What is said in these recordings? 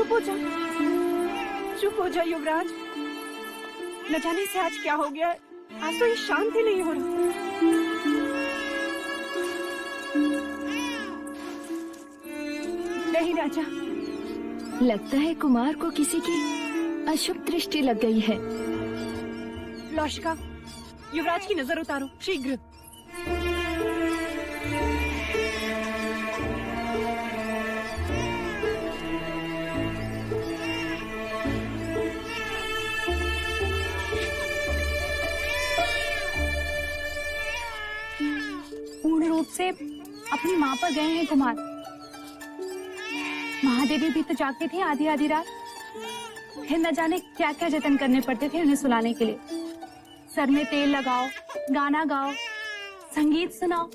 चुप हो जा, चुप हो जा युवराज। न जाने से आज क्या हो गया है, आज तो ये शांत ही नहीं हो रहा। नहीं राजा, लगता है कुमार को किसी की अशुभ दृष्टि लग गई है। लौशिका, युवराज की नजर उतारो शीघ्र। पूर्ण रूप से अपनी माँ पर गए हैं कुमार। महादेवी भी तो जागते थे आधी आधी रात, फिर न जाने क्या क्या जतन करने पड़ते थे उन्हें सुलाने के लिए। सर में तेल लगाओ, गाना गाओ, संगीत सुनाओ।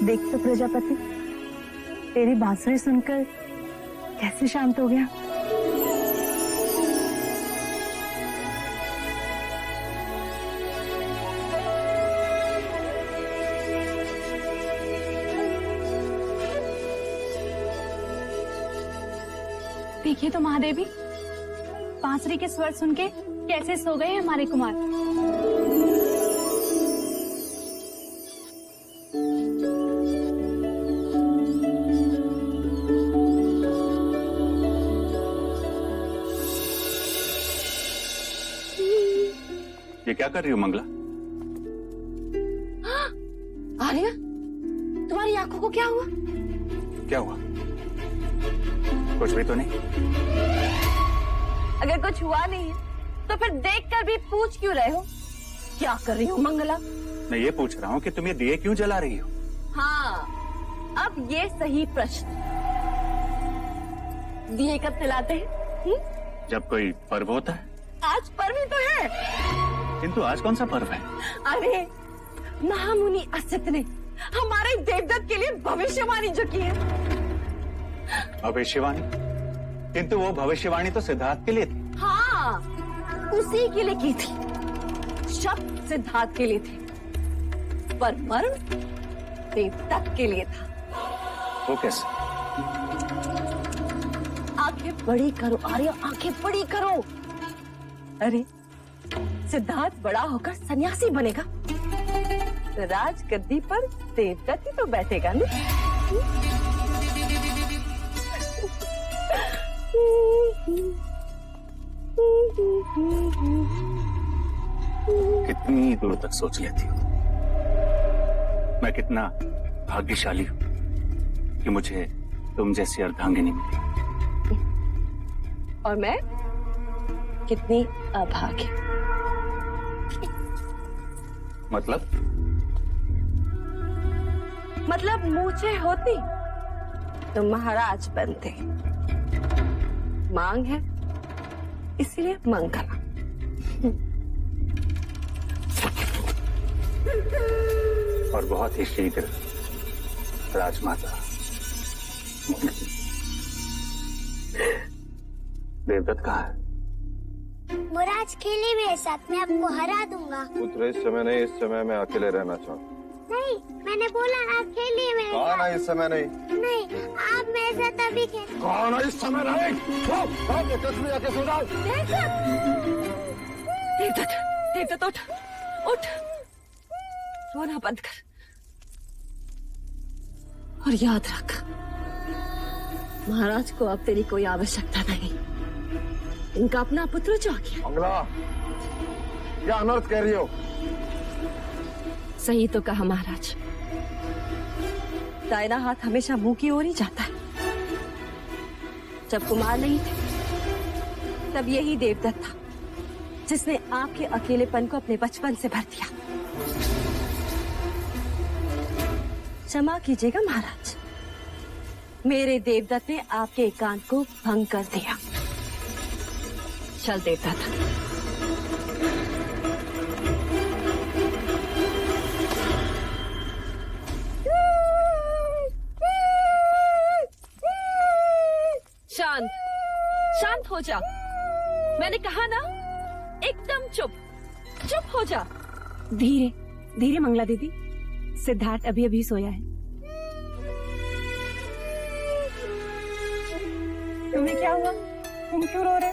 देख तो प्रजापति, तेरी बांसुरी सुनकर कैसे शांत हो गया। देखिए तो महादेवी, बांसुरी के स्वर सुन के कैसे सो गए हमारे कुमार। ये क्या कर रही हो मंगला? आर्या, तुम्हारी आंखों को क्या हुआ? क्या हुआ? कुछ भी तो नहीं। अगर कुछ हुआ नहीं है तो फिर देखकर भी पूछ क्यों रहे हो? क्या कर रही हो मंगला? मैं ये पूछ रहा हूँ कि तुम ये दिए क्यों जला रही हो? हाँ, अब ये सही प्रश्न। दिए कब जलाते हैं? जब कोई पर्व होता है। आज पर्व ही तो है। किंतु आज कौन सा पर्व है? अरे, महामुनि असित ने हमारे देवदत्त के लिए भविष्यवाणी जो की है। भविष्यवाणी? किंतु वो भविष्यवाणी तो सिद्धार्थ के लिए थी। हाँ, उसी के लिए की थी। शब्द सिद्धार्थ के लिए थे, पर मरण देवदत्त के लिए था। वो कैसे? आंखें बड़ी करो आर्य, आंखें बड़ी करो। अरे, सिद्धार्थ बड़ा होकर सन्यासी बनेगा, राजगद्दी पर देवदत्त ही तो बैठेगा ना। कितनी दूर तक सोच लेती हूँ। मैं कितना भाग्यशाली हूँ कि मुझे तुम जैसी अर्धांगिनी मिली। और मैं कितनी अभागी। मतलब मूछें होती तो महाराज बनते। मांग है इसलिए मंगला। और बहुत ही शीघ्र राजमाता। देवदत्त कहाँ है? मुराज खेले मेरे साथ, मैं आपको हरा दूंगा। पुत्र इस समय नहीं, इस समय मैं अकेले रहना चाहता हूँ। नहीं, मैंने बोला आप खेलिए मेरे साथ। कौन है इस समय नहीं? नहीं, आप मेरे साथ अभी खेल। कौन है इस समय नहीं? आके सो जाओ। देवदत्त, देवदत्त उठ, उठ, रोना बंद कर और याद रख, महाराज को अब तेरी कोई आवश्यकता नहीं। इनका अपना पुत्र जो आ गया। मंगला, क्या अनर्थ कह रही हो? सही तो कहा महाराज, दाहिना हाथ हमेशा मुंह की ओर ही जाता है। जब कुमार नहीं थे तब यही देवदत्त था, जिसने आपके अकेलेपन को अपने बचपन से भर दिया। क्षमा कीजिएगा महाराज, मेरे देवदत्त ने आपके एकांत को भंग कर दिया। चल देवदत्त। शांत शांत हो जा, मैंने कहा ना, एकदम चुप चुप हो जा। धीरे धीरे मंगला दीदी, सिद्धार्थ अभी अभी सोया है। तुम्हें क्या हुआ? तुम क्यों रो रहे?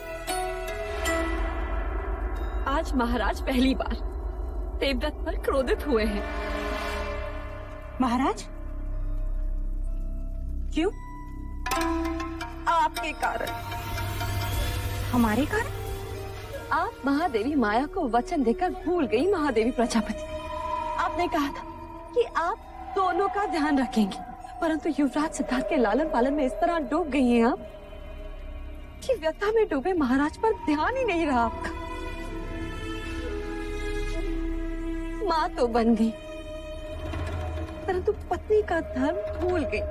आज महाराज पहली बार देवदत्त पर क्रोधित हुए हैं। महाराज क्यों? आपके कारण। हमारे कारण? आप महादेवी माया को वचन देकर भूल गई महादेवी प्रजापति। आपने कहा था कि आप दोनों का ध्यान रखेंगे, परंतु युवराज सिद्धार्थ के लालन पालन में इस तरह डूब गई हैं आप कि व्यथा में डूबे महाराज पर ध्यान ही नहीं रहा आपका। माँ तो बन गई, परंतु पत्नी का धर्म भूल गई।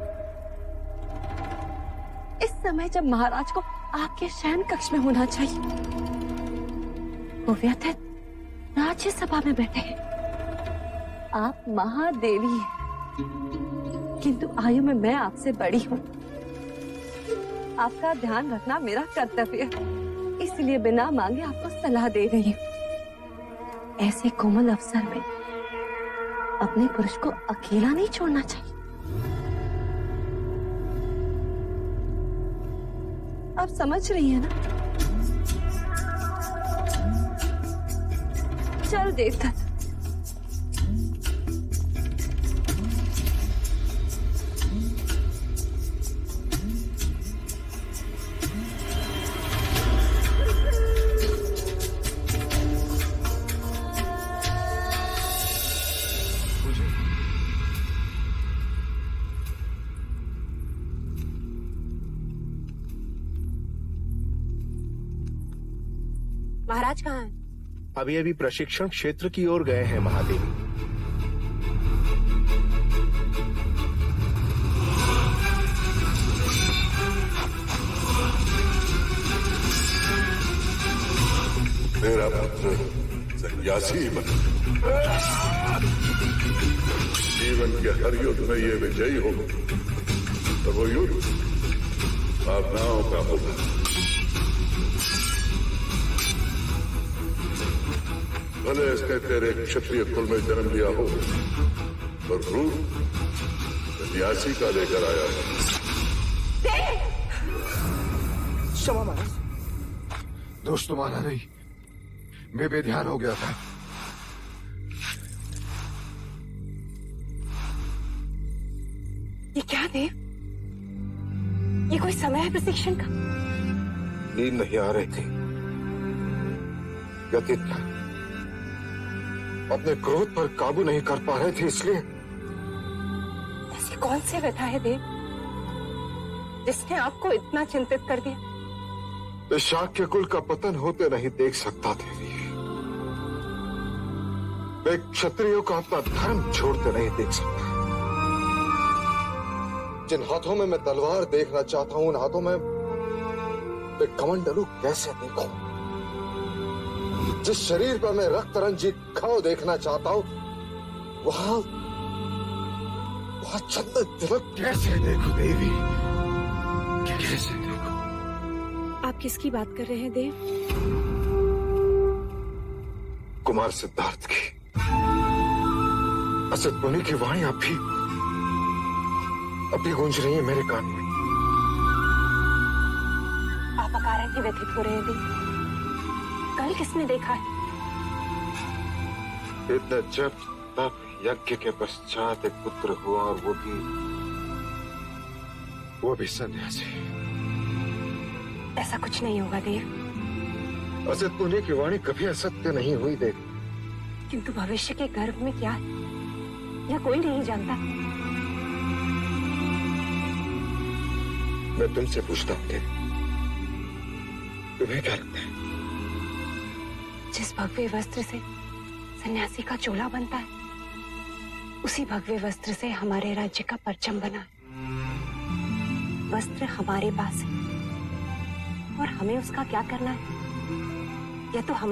इस समय जब महाराज को आपके शयन कक्ष में होना चाहिए, वो व्यथित राज्यसभा में बैठे हैं। आप महादेवी हैं, किंतु आयु में मैं आपसे बड़ी हूँ। आपका ध्यान रखना मेरा कर्तव्य है, इसलिए बिना मांगे आपको सलाह दे रही हूँ। ऐसे कोमल अवसर में अपने पुरुष को अकेला नहीं छोड़ना चाहिए। आप समझ रही हैं ना? चल देवदत्त। महाराज कहाँ हैं? अभी अभी प्रशिक्षण क्षेत्र की ओर गए हैं महादेवी। मेरा पुत्र सन्यासी बन जीवन के हर युद्ध में ये विजयी होगा, तो वो युद्ध भावनाओं का होगा। भले इसने तेरे क्षत्रिय कुल में जन्म लिया हो, पर रूप सन्यासी का लेकर आया है। क्षमा महाराज। दोस्त तुम्हारा नहीं, मैं बेध्यान हो गया था। ये क्या देव? ये कोई समय है प्रशिक्षण का? नींद नहीं आ रही थी, व्यतीत था, अपने क्रोध पर काबू नहीं कर पा रहे थे, इसलिए। ऐसी कौन सी व्यथा है देव जिसने आपको इतना चिंतित कर दिया? इस शाक्य कुल का पतन होते नहीं देख सकता देवी। मैं क्षत्रियों का अपना धर्म छोड़ते नहीं देख सकता। जिन हाथों में मैं तलवार देखना चाहता हूं, उन हाथों में मैं कमंडलू कैसे देखूं? जिस शरीर पर मैं रक्त रंजित घाव देखना चाहता हूं, वहां चंदन तिलक कैसे देखूं देवी? कैसे देखूं? आप किसकी बात कर रहे हैं देव? कुमार सिद्धार्थ की, असद मुनि की वाणी अभी गूंज रही है मेरे कान में। आप अकारण ही व्यथित हो रहे हैं देव। कल किसने देखा है? इतना जब तब यज्ञ के पश्चात एक पुत्र हुआ, और वो भी सन्यासी। ऐसा कुछ नहीं होगा देव। असत मुनि की वाणी कभी असत्य नहीं हुई देवी। किंतु भविष्य के गर्भ में क्या है यह कोई नहीं जानता। मैं तुमसे पूछता हूं देवी, तुम्हें क्या लगता है? जिस भगवे वस्त्र से सन्यासी का चोला बनता है, उसी भगवे वस्त्र से हमारे राज्य का परचम बना है। वस्त्र हमारे पास है और हमें उसका क्या करना है, यह तो हमारे